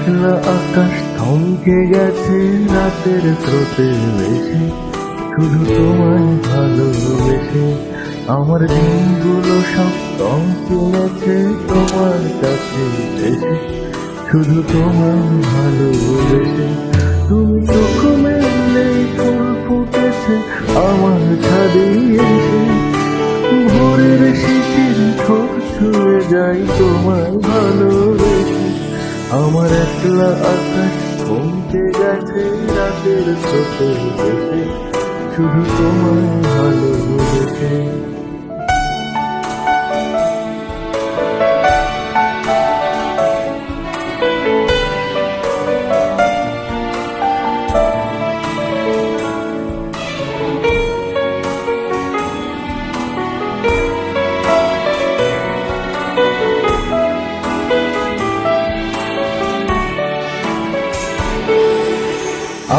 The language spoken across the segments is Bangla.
একলা আকাশ থমকে গেছে রাতের স্রোতে ভেসে, শুধু তোমায় ভালোবেসে আমার দিনগুলো সব রং কিনেছে তোমার কাছে এসে, শুধু তোমায় ভালোবেসে। তুমি চোখ মেললে ফুল ফুটেছে আমার ছাদে এসে, ভোরের শিশির ঠোঁট ছুঁয়ে যায় তোমায় ভালোবেসে। আমার একলা আকাশ থমকে গেছে রাতের স্রোতে ভেসে, শুধু তোমায় ভালোবেসে।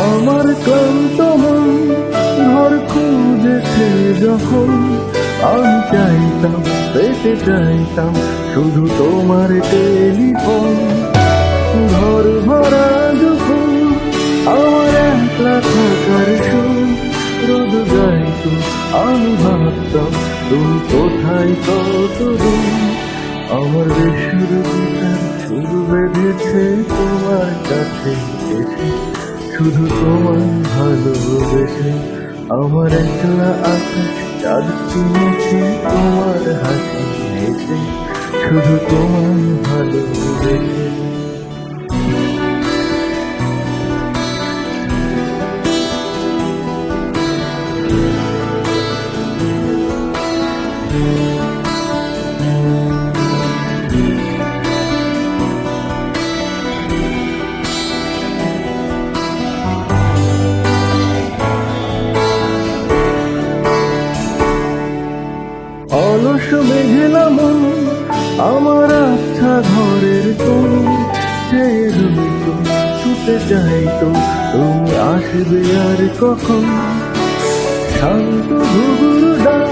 আমার ক্লান্ত মন ঘর খুঁজেছে যখন, আমি চাইতাম পেতে চাইতাম শুধু তোমার টেলিফোন। ঘর ভরা যখন আমার একলা থাকার সুর রোদ গাইতো, আমি ভাবতাম তুমি কোথায় কতদিন। আমার বেসুর গীতার সুর বেঁধেছে তোমার কাছে এসে, শুধু তোমায় ভালোবেসে। আমার একলা আকাশ চাঁদ কিনেছে তোমার হাসি হেসে, শুধু তোমায় ভালোবেসে। অলস মেঘলা মন আমার আচ্ছা ঘরের কোণ চেয়ে রইত, ছুটে যাইতো তুমি আসবে আর কখন। শান্ত ঘুঘুর ডাক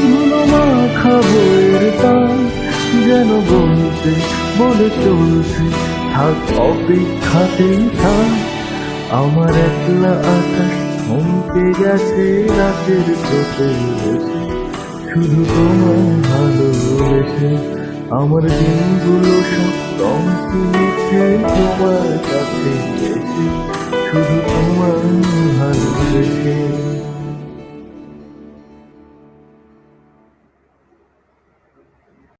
ধুলো মাখা বইয়ের তার যেন বলছে বলে চলছে থাক অপেক্ষাতেই থাক। আমার একলা আকাশ থমকে গেছে রাতের স্রোতে ভেসে, শুধু তোমায় ভালোবেসে। আমার দিনগুলো সব রং কিনেছে তোমার কাছে এসে, শুধু তোমায় ভালোবেসে।